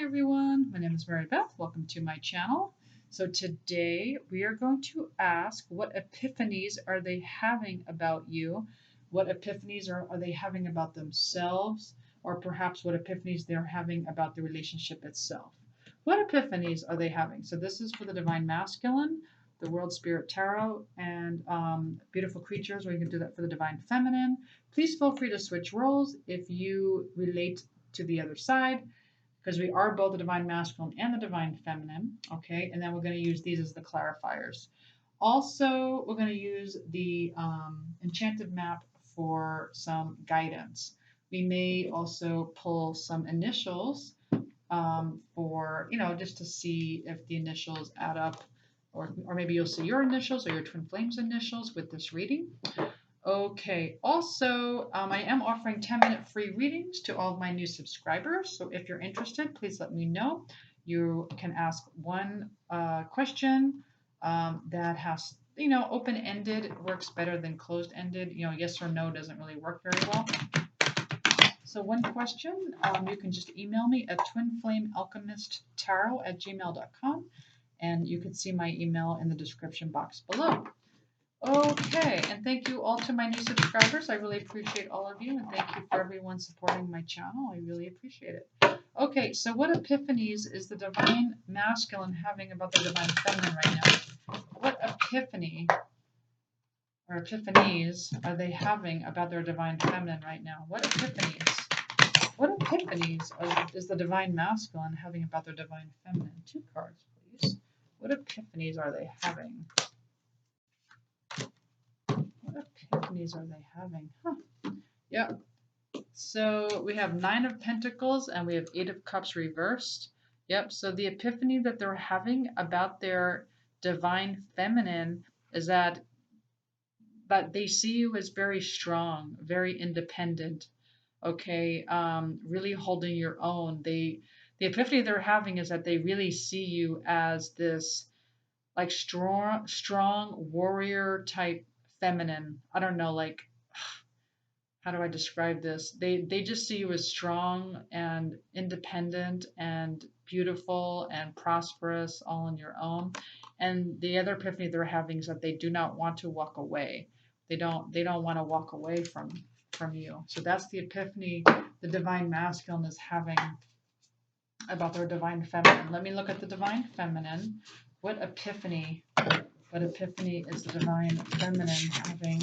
Hi everyone, my name is Mary Beth. Welcome to my channel. So today we are going to ask, what epiphanies are they having about you? What epiphanies are they having about themselves? Or perhaps what epiphanies they're having about the relationship itself? What epiphanies are they having? So this is for the Divine Masculine, the World Spirit Tarot, and Beautiful Creatures, or you can do that for the Divine Feminine. Please feel free to switch roles if you relate to the other side, because we are both the Divine Masculine and the Divine Feminine, okay? And then we're going to use these as the clarifiers. Also, we're going to use the Enchanted Map for some guidance. We may also pull some initials for, just to see if the initials add up, or maybe you'll see your initials or your twin flames initials with this reading. Okay, also, I am offering 10-minute free readings to all of my new subscribers. So if you're interested, please let me know. You can ask one question that has, open-ended. It works better than closed-ended. Yes or no doesn't really work very well. So one question, you can just email me at twinflamealchemisttarot@gmail.com, and you can see my email in the description box below. Okay, and thank you all to my new subscribers. I really appreciate all of you, and thank you for everyone supporting my channel. I really appreciate it. Okay, so what epiphanies is the Divine Masculine having about the Divine Feminine right now? What epiphany or epiphanies are they having about their Divine Feminine right now? What epiphanies? What epiphanies is the Divine Masculine having about their Divine Feminine? 2 cards, please. What epiphanies are they having? What epiphanies are they having? Yeah. So we have 9 of Pentacles and we have 8 of Cups reversed. Yep. So the epiphany that they're having about their Divine Feminine is that they see you as very strong, very independent. Okay. Really holding your own. The epiphany they're having is that they really see you as this like strong warrior type feminine. I don't know, like, how do I describe this? They just see you as strong and independent and beautiful and prosperous all on your own. And the other epiphany they're having is that they do not want to walk away. They don't want to walk away from you. So that's the epiphany the Divine Masculine is having about their Divine Feminine. Let me look at the Divine Feminine. What epiphany is the Divine Feminine having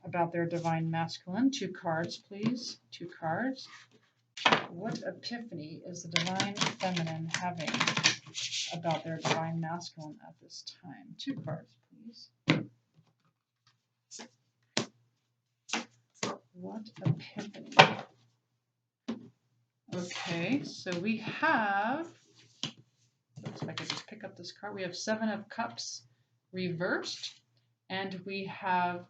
about their Divine Masculine? 2 cards, please. 2 cards. What epiphany is the Divine Feminine having about their Divine Masculine at this time? 2 cards, please. What epiphany? Okay, so we have, looks like I just pick up this card. We have 7 of Cups reversed, and we have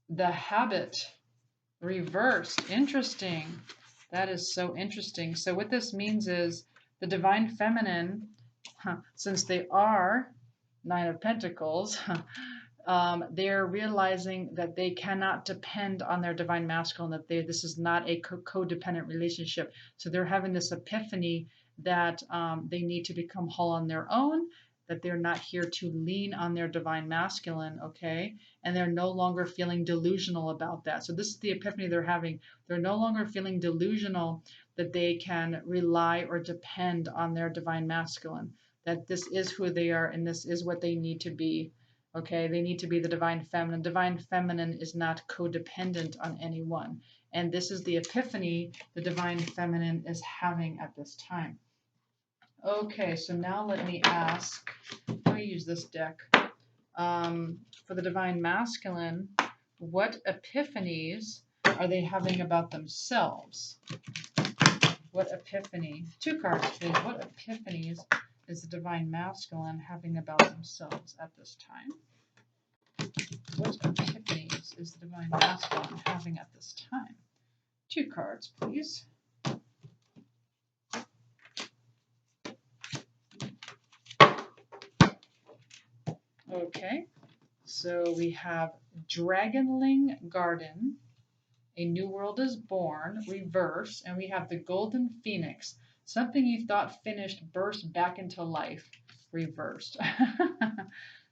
the Habit reversed. Interesting. That is so interesting. So what this means is the Divine Feminine, since they are 9 of Pentacles, they're realizing that they cannot depend on their Divine Masculine, that this is not a codependent relationship. So they're having this epiphany that they need to become whole on their own, that they're not here to lean on their Divine Masculine, okay? And they're no longer feeling delusional about that. So this is the epiphany they're having. They're no longer feeling delusional that they can rely or depend on their Divine Masculine, that this is who they are and this is what they need to be, okay? They need to be the Divine Feminine. Divine Feminine is not codependent on anyone. And this is the epiphany the Divine Feminine is having at this time. Okay, so now let me use this deck. For the Divine Masculine, what epiphanies are they having about themselves? What epiphany? 2 cards, please. What epiphanies is the Divine Masculine having about themselves at this time? What epiphanies is the Divine Masculine having at this time? 2 cards, please. Okay, so we have Dragonling Garden, A New World is Born, reverse, and we have the Golden Phoenix. Something you thought finished burst back into life, reversed.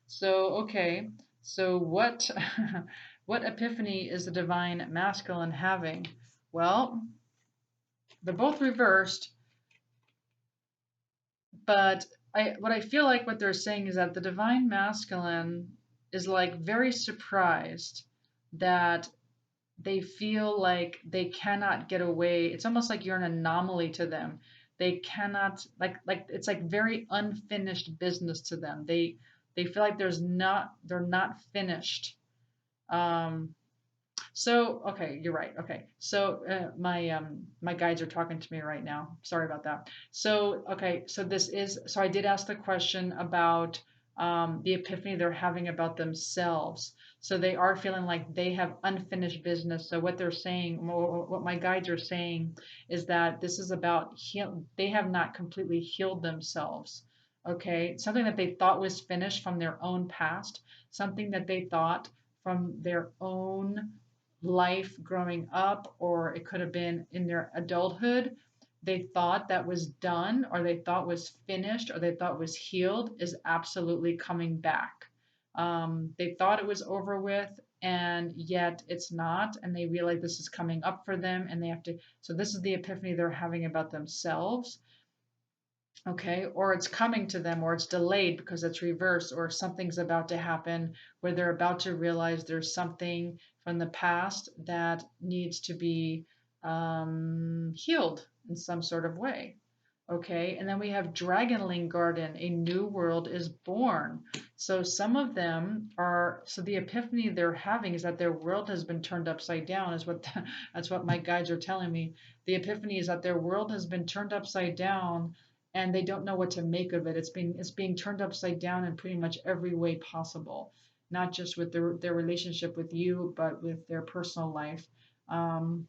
So, okay. So what what epiphany is the divine masculine having? Well, they're both reversed, but what I feel like what they're saying is that the divine masculine is like very surprised that they feel like they cannot get away. It's almost like you're an anomaly to them. They cannot like it's like very unfinished business to them. They feel like they're not finished. Um, so okay, you're right. Okay, so my guides are talking to me right now. Sorry about that. So okay, so I did ask the question about the epiphany they're having about themselves. So they are feeling like they have unfinished business. So what they're saying, what my guides are saying, is that this is about heal. They have not completely healed themselves. Okay, something that they thought was finished from their own past, something that they thought from their own life growing up, or it could have been in their adulthood, they thought that was done, or they thought was finished, or they thought was healed, is absolutely coming back. They thought it was over with, and yet it's not, and they realize this is coming up for them, and they have to. So, this is the epiphany they're having about themselves. Okay, or it's coming to them, or it's delayed because it's reversed, or something's about to happen where they're about to realize there's something from the past that needs to be healed in some sort of way. Okay, and then we have Dragonling Garden, a new world is born. So some of them are, so the epiphany they're having is that their world has been turned upside down, is what that's what my guides are telling me. The epiphany is that their world has been turned upside down and they don't know what to make of it. It's being turned upside down in pretty much every way possible, not just with their relationship with you, but with their personal life. Um,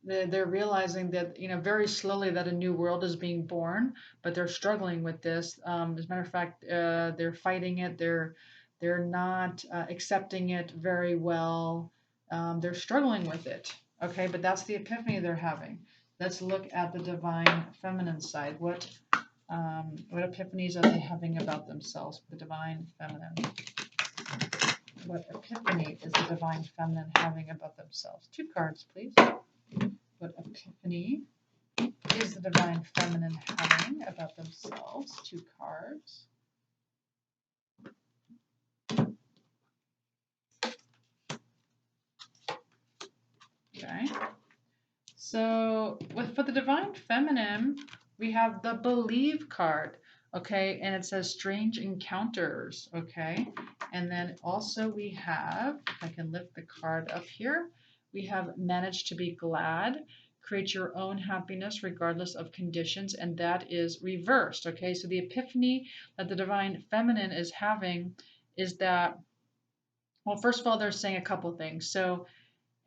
they're realizing that very slowly that a new world is being born, but they're struggling with this. As a matter of fact, they're fighting it. They're not accepting it very well. They're struggling with it. Okay, but that's the epiphany they're having. Let's look at the divine feminine side. What epiphanies are they having about themselves? The divine feminine. What epiphany is the divine feminine having about themselves? Two cards, please. What epiphany is the divine feminine having about themselves? Two cards. Okay. So for the divine feminine, we have the believe card. Okay, and it says strange encounters. Okay, and then also we have, if I can lift the card up here, we have managed to be glad. Create your own happiness regardless of conditions, and that is reversed. Okay, so the epiphany that the divine feminine is having is that, well, first of all, they're saying a couple things. So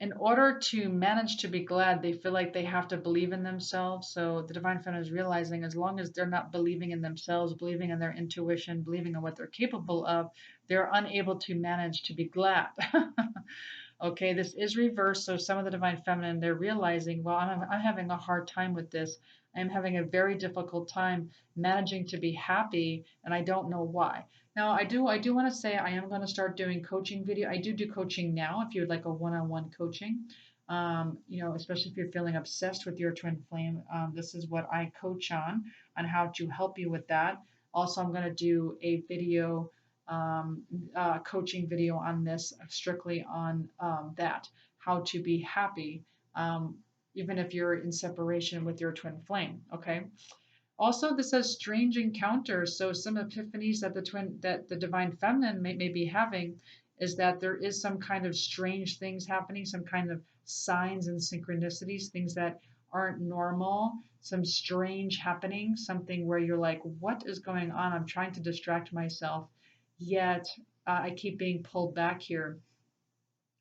in order to manage to be glad, they feel like they have to believe in themselves. So the divine feminine is realizing as long as they're not believing in themselves, believing in their intuition, believing in what they're capable of, they're unable to manage to be glad. Okay, this is reversed. So some of the divine feminine, they're realizing, well, I'm having a hard time with this. I'm having a very difficult time managing to be happy, and I don't know why. Now, I do want to say I am going to start doing coaching video. I do coaching now. If you would like a one-on-one coaching, especially if you're feeling obsessed with your twin flame, this is what I coach on how to help you with that. Also, I'm going to do a video coaching video on this, strictly on that, how to be happy, even if you're in separation with your twin flame. Okay. Also, this says strange encounters. So some epiphanies that the divine feminine may be having is that there is some kind of strange things happening, some kind of signs and synchronicities, things that aren't normal, some strange happening, something where you're like, what is going on? I'm trying to distract myself, yet I keep being pulled back here.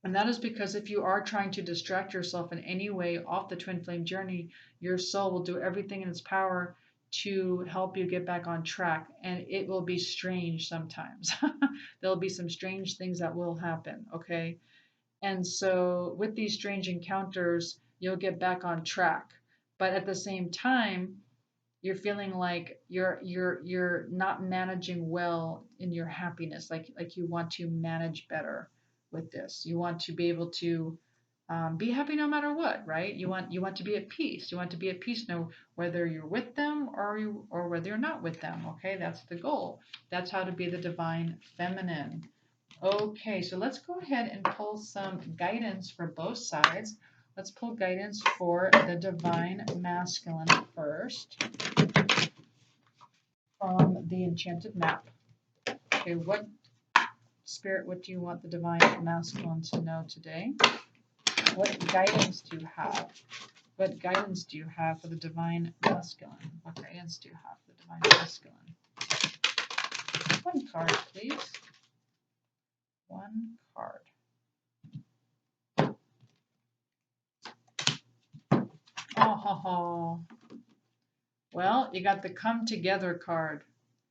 And that is because if you are trying to distract yourself in any way off the twin flame journey, your soul will do everything in its power to help you get back on track. And it will be strange sometimes. There'll be some strange things that will happen. Okay. And so with these strange encounters, you'll get back on track. But at the same time, you're feeling like you're not managing well in your happiness, like you want to manage better with this. You want to be able to be happy no matter what, right? You want to be at peace. You want to be at peace no whether you're with them or whether you're not with them. Okay, that's the goal. That's how to be the divine feminine. Okay, so let's go ahead and pull some guidance for both sides. Let's pull guidance for the divine masculine first from the enchanted map. Okay, what do you want the divine masculine to know today? What guidance do you have? What guidance do you have for the divine masculine? What guidance do you have for the divine masculine? One card, please. One card. Oh, well, you got the come together card.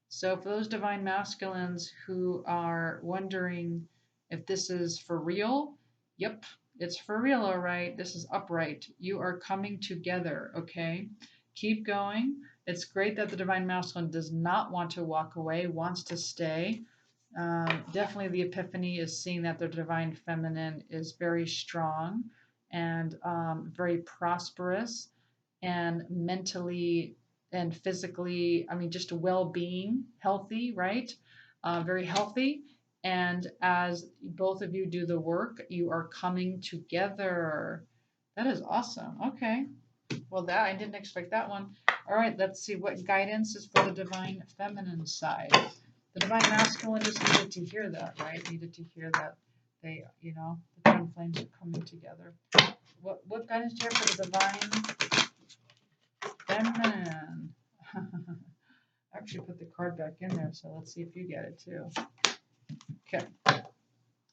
So for those divine masculines who are wondering if this is for real, yep, it's for real, all right. This is upright. You are coming together, okay? Keep going. It's great that the divine masculine does not want to walk away, wants to stay. Definitely the epiphany is seeing that the divine feminine is very strong and very prosperous and mentally and physically, I mean, just well-being, healthy, right? Very healthy. And as both of you do the work, you are coming together. That is awesome. Okay. Well, that I didn't expect that one. All right, let's see what guidance is for the divine feminine side. The divine masculine just needed to hear that, right? Needed to hear that they, the twin flames are coming together. What guidance do you have for the divine feminine? I actually put the card back in there, so let's see if you get it too. Okay.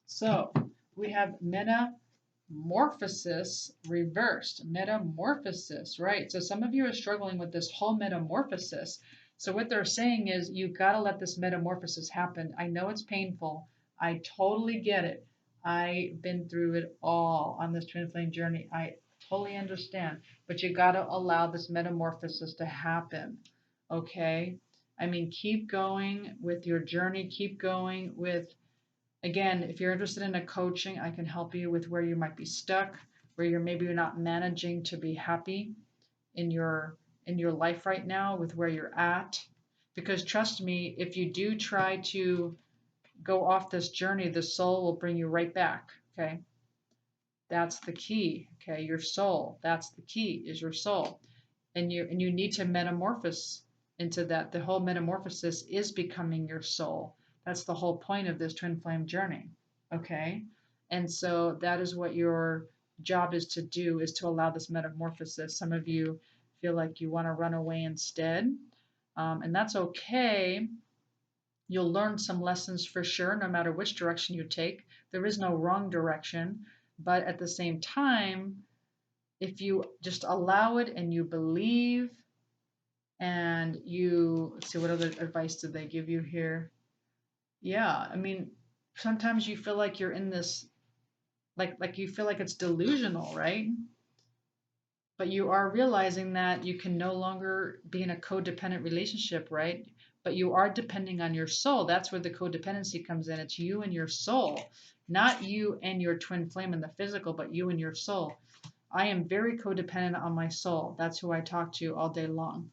So we have metamorphosis reversed. Metamorphosis, right? So some of you are struggling with this whole metamorphosis. So what they're saying is you got to let this metamorphosis happen. I know it's painful. I totally get it. I've been through it all on this twin flame journey. I totally understand. But you got to allow this metamorphosis to happen. Okay? I mean, keep going with your journey. Keep going with, again, if you're interested in a coaching, I can help you with where you might be stuck, where you're not managing to be happy in your life right now with where you're at. Because trust me, if you do try to go off this journey, the soul will bring you right back. Okay. That's the key. Okay. Your soul. That's the key, is your soul. And you need to metamorphose into that. The whole metamorphosis is becoming your soul. That's the whole point of this twin flame journey. Okay. And so that is what your job is to do, is to allow this metamorphosis. Some of you feel like you want to run away instead. And that's okay. You'll learn some lessons for sure, no matter which direction you take. There is no wrong direction. But at the same time, if you just allow it and you believe and you, let's see, what other advice did they give you here? Yeah, I mean, sometimes you feel like you're in this, like you feel like it's delusional, right? But you are realizing that you can no longer be in a codependent relationship, right? But you are depending on your soul. That's where the codependency comes in. It's you and your soul, not you and your twin flame in the physical, but you and your soul. I am very codependent on my soul. That's who I talk to all day long.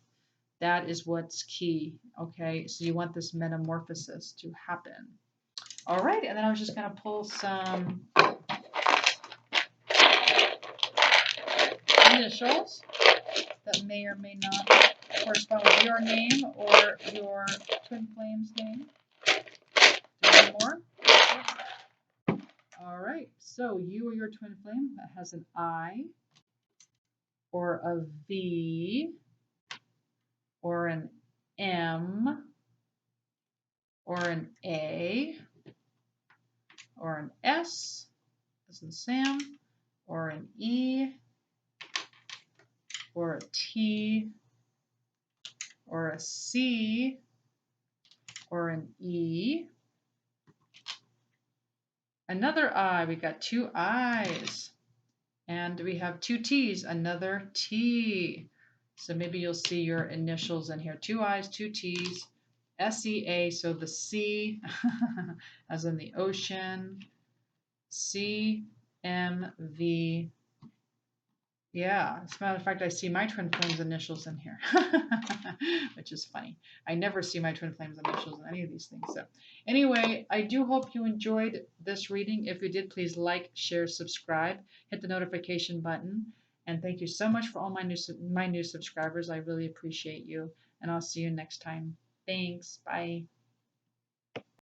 That is what's key. Okay, so you want this metamorphosis to happen. All right, and then I was just going to pull some initials that may or may not correspond with your name or your twin flame's name. Do you want more? All right, so you or your twin flame that has an I or a V or an M or an A or an S, as in Sam, or an E or a T or a C or an E. Another I, we got two I's. And we have two T's, another T. So maybe you'll see your initials in here. 2 I's, 2 T's, SEA. So the C, as in the ocean, CMV. Yeah, as a matter of fact, I see my twin flame's initials in here, which is funny. I never see my twin flame's initials in any of these things. So anyway, I do hope you enjoyed this reading. If you did, please like, share, subscribe, hit the notification button. And thank you so much for all my new subscribers. I really appreciate you. And I'll see you next time. Thanks. Bye.